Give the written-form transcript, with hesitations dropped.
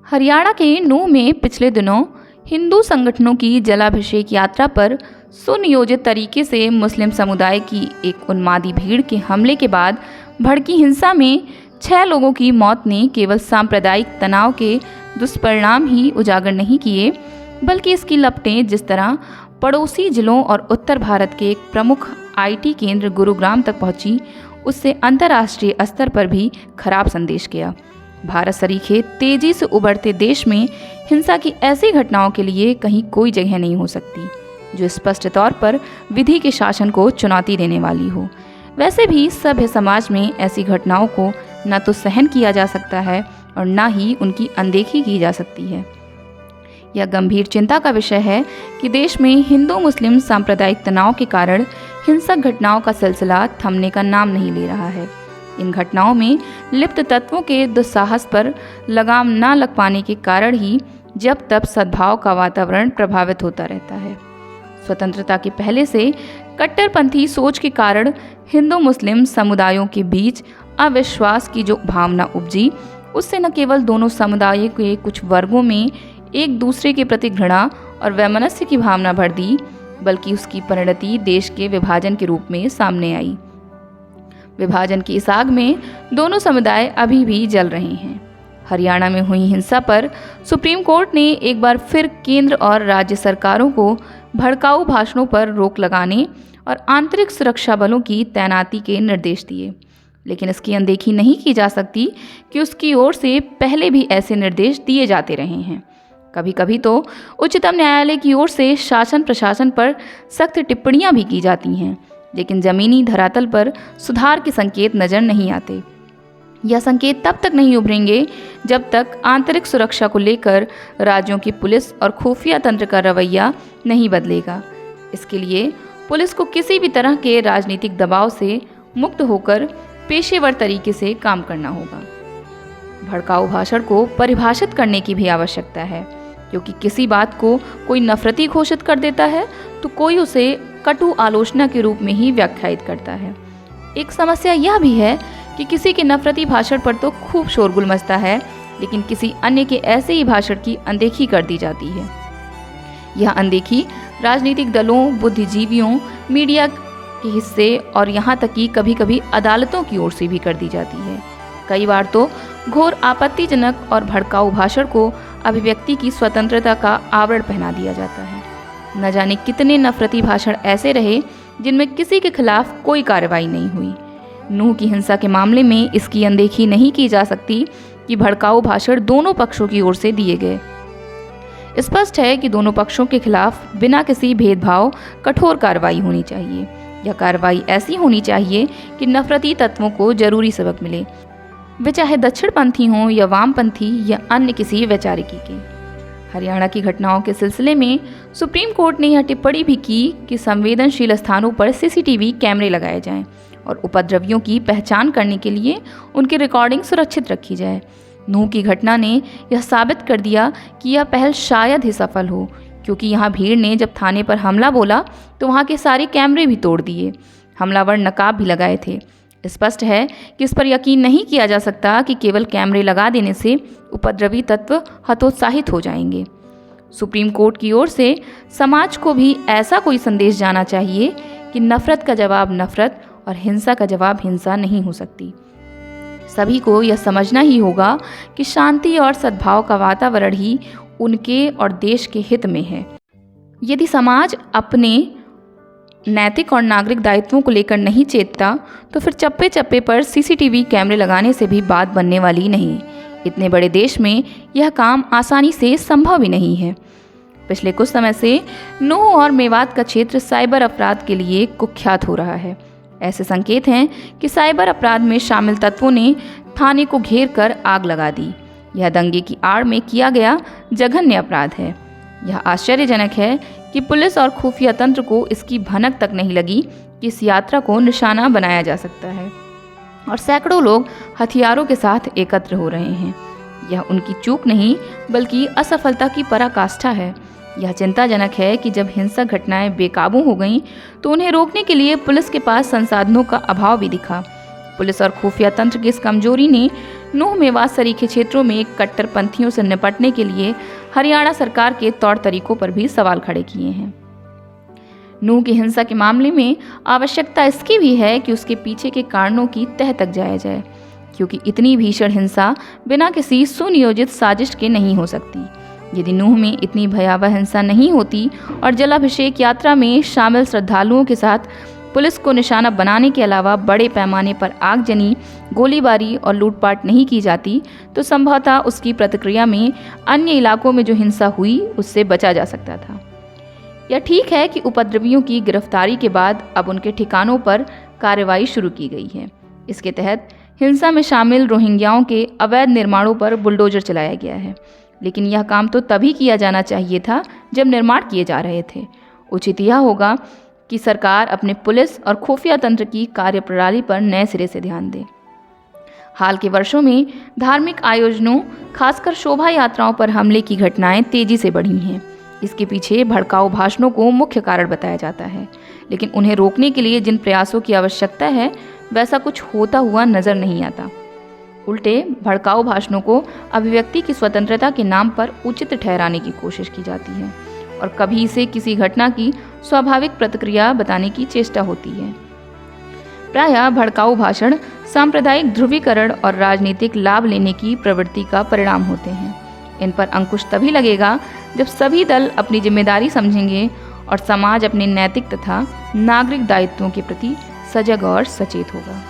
हरियाणा के नूंह में पिछले दिनों हिंदू संगठनों की जलाभिषेक यात्रा पर सुनियोजित तरीके से मुस्लिम समुदाय की एक उन्मादी भीड़ के हमले के बाद भड़की हिंसा में 6 लोगों की मौत ने केवल सांप्रदायिक तनाव के दुष्परिणाम ही उजागर नहीं किए, बल्कि इसकी लपटें जिस तरह पड़ोसी जिलों और उत्तर भारत के एक प्रमुख आईटी केंद्र गुरुग्राम तक पहुंची, उससे अंतर्राष्ट्रीय स्तर पर भी खराब संदेश गया। भारत सरीखे तेजी से उभरते देश में हिंसा की ऐसी घटनाओं के लिए कहीं कोई जगह नहीं हो सकती जो स्पष्ट तौर पर विधि के शासन को चुनौती देने वाली हो। वैसे भी सभ्य समाज में ऐसी घटनाओं को न तो सहन किया जा सकता है और न ही उनकी अनदेखी की जा सकती है। यह गंभीर चिंता का विषय है कि देश में हिंदू मुस्लिम सांप्रदायिक तनाव के कारण हिंसक घटनाओं का सिलसिला थमने का नाम नहीं ले रहा है। इन घटनाओं में लिप्त तत्वों के दुस्साहस पर लगाम न लग पाने के कारण ही जब तब सद्भाव का वातावरण प्रभावित होता रहता है। स्वतंत्रता के पहले से कट्टरपंथी सोच के कारण हिंदू मुस्लिम समुदायों के बीच अविश्वास की जो भावना उपजी, उससे न केवल दोनों समुदायों के कुछ वर्गों में एक दूसरे के प्रति घृणा और वैमनस्य की भावना भर दी, बल्कि उसकी परिणति देश के विभाजन के रूप में सामने आई। विभाजन की इस आग में दोनों समुदाय अभी भी जल रहे हैं। हरियाणा में हुई हिंसा पर सुप्रीम कोर्ट ने एक बार फिर केंद्र और राज्य सरकारों को भड़काऊ भाषणों पर रोक लगाने और आंतरिक सुरक्षा बलों की तैनाती के निर्देश दिए, लेकिन इसकी अनदेखी नहीं की जा सकती कि उसकी ओर से पहले भी ऐसे निर्देश दिए जाते रहे हैं। कभी कभी तो उच्चतम न्यायालय की ओर से शासन प्रशासन पर सख्त टिप्पणियां भी की जाती हैं, लेकिन जमीनी धरातल पर सुधार के संकेत नजर नहीं आते। यह संकेत तब तक नहीं उभरेंगे जब तक आंतरिक सुरक्षा को लेकर राज्यों की पुलिस और खुफिया तंत्र का रवैया नहीं बदलेगा। इसके लिए पुलिस को किसी भी तरह के राजनीतिक दबाव से मुक्त होकर पेशेवर तरीके से काम करना होगा। भड़काऊ भाषण को परिभाषित करने की भी आवश्यकता है, क्योंकि किसी बात को कोई नफरती घोषित कर देता है तो कोई उसे कटु आलोचना के रूप में ही व्याख्यायित करता है। एक समस्या यह भी है कि किसी के नफरती भाषण पर तो खूब शोरगुल मचता है, लेकिन किसी अन्य के ऐसे ही भाषण की अनदेखी कर दी जाती है। यह अनदेखी राजनीतिक दलों, बुद्धिजीवियों, मीडिया के हिस्से और यहाँ तक कि कभी कभी अदालतों की ओर से भी कर दी जाती है। कई बार तो घोर आपत्तिजनक और भड़काऊ भाषण को अभिव्यक्ति की स्वतंत्रता का आवरण पहना दिया जाता है। न जाने कितने नफरती भाषण ऐसे रहे जिनमें किसी के खिलाफ कोई कार्रवाई नहीं हुई। नूंह की हिंसा के मामले में इसकी अनदेखी नहीं की जा सकती कि भड़काऊ भाषण दोनों पक्षों की ओर से दिए गए। स्पष्ट है कि दोनों पक्षों के खिलाफ बिना किसी भेदभाव कठोर कार्रवाई होनी चाहिए। यह कार्रवाई ऐसी होनी चाहिए कि नफरती तत्वों को जरूरी सबक मिले, वे चाहे दक्षिणपंथी हों या वामपंथी या अन्य किसी वैचारिकी के। हरियाणा की घटनाओं के सिलसिले में सुप्रीम कोर्ट ने यह टिप्पणी भी की कि संवेदनशील स्थानों पर सीसीटीवी कैमरे लगाए जाएं और उपद्रवियों की पहचान करने के लिए उनकी रिकॉर्डिंग सुरक्षित रखी जाए। नूंह की घटना ने यह साबित कर दिया कि यह पहल शायद ही सफल हो, क्योंकि यहाँ भीड़ ने जब थाने पर हमला बोला तो वहाँ के सारे कैमरे भी तोड़ दिए। हमलावर नकाब भी लगाए थे। स्पष्ट है कि इस पर यकीन नहीं किया जा सकता कि केवल कैमरे लगा देने से उपद्रवी तत्व हतोत्साहित हो जाएंगे। सुप्रीम कोर्ट की ओर से समाज को भी ऐसा कोई संदेश जाना चाहिए कि नफरत का जवाब नफरत और हिंसा का जवाब हिंसा नहीं हो सकती। सभी को यह समझना ही होगा कि शांति और सद्भाव का वातावरण ही उनके और देश के हित में है। यदि समाज अपने नैतिक और नागरिक दायित्वों को लेकर नहीं चेतता तो फिर चप्पे चप्पे पर सीसीटीवी कैमरे लगाने से भी बात बनने वाली नहीं। इतने बड़े देश में यह काम आसानी से संभव ही नहीं है। पिछले कुछ समय से नूंह और मेवात का क्षेत्र साइबर अपराध के लिए कुख्यात हो रहा है। ऐसे संकेत हैं कि साइबर अपराध में शामिल तत्वों ने थाने को घेर कर आग लगा दी। यह दंगे की आड़ में किया गया जघन्य अपराध है। यह आश्चर्यजनक है कि पुलिस और खुफिया तंत्र को इसकी भनक तक नहीं लगी कि इस यात्रा को निशाना बनाया जा सकता है और सैकड़ों लोग हथियारों के साथ एकत्र हो रहे हैं। यह उनकी चूक नहीं बल्कि असफलता की पराकाष्ठा है। यह चिंताजनक है कि जब हिंसक घटनाएं बेकाबू हो गईं तो उन्हें रोकने के लिए पुलिस के पास संसाधनों का अभाव भी दिखा। पुलिस और खुफिया तंत्र की इस कमजोरी ने नूह मेवात सरीखे क्षेत्रों में कट्टरपंथियों से निपटने के लिए हरियाणा सरकार के तौर तरीकों पर भी सवाल खड़े किए हैं। नूह की हिंसा के मामले में आवश्यकता इसकी भी है कि उसके पीछे के कारणों की तह तक जाया जाए, क्योंकि इतनी भीषण हिंसा बिना किसी सुनियोजित साजिश के नहीं हो सकती। यदि नूह में इतनी भयावह हिंसा नहीं होती और जलाभिषेक यात्रा में शामिल श्रद्धालुओं के साथ पुलिस को निशाना बनाने के अलावा बड़े पैमाने पर आगजनी, गोलीबारी और लूटपाट नहीं की जाती, तो संभवतः उसकी प्रतिक्रिया में अन्य इलाकों में जो हिंसा हुई उससे बचा जा सकता था। यह ठीक है कि उपद्रवियों की गिरफ्तारी के बाद अब उनके ठिकानों पर कार्रवाई शुरू की गई है। इसके तहत हिंसा में शामिल रोहिंग्याओं के अवैध निर्माणों पर बुलडोजर चलाया गया है, लेकिन यह काम तो तभी किया जाना चाहिए था जब निर्माण किए जा रहे थे। उचित यह होगा कि सरकार अपने पुलिस और खुफिया तंत्र की कार्यप्रणाली पर नए सिरे से ध्यान दे। हाल के वर्षों में धार्मिक आयोजनों, खासकर शोभा यात्राओं पर हमले की घटनाएं तेजी से बढ़ी हैं। इसके पीछे भड़काऊ भाषणों को मुख्य कारण बताया जाता है, लेकिन उन्हें रोकने के लिए जिन प्रयासों की आवश्यकता है वैसा कुछ होता हुआ नजर नहीं आता। उल्टे भड़काऊ भाषणों को अभिव्यक्ति की स्वतंत्रता के नाम पर उचित ठहराने की कोशिश की जाती है और कभी इसे किसी घटना की स्वाभाविक प्रतिक्रिया बताने की चेष्टा होती है। प्रायः भड़काऊ भाषण सांप्रदायिक ध्रुवीकरण और राजनीतिक लाभ लेने की प्रवृत्ति का परिणाम होते हैं। इन पर अंकुश तभी लगेगा जब सभी दल अपनी जिम्मेदारी समझेंगे और समाज अपने नैतिक तथा नागरिक दायित्वों के प्रति सजग और सचेत होगा।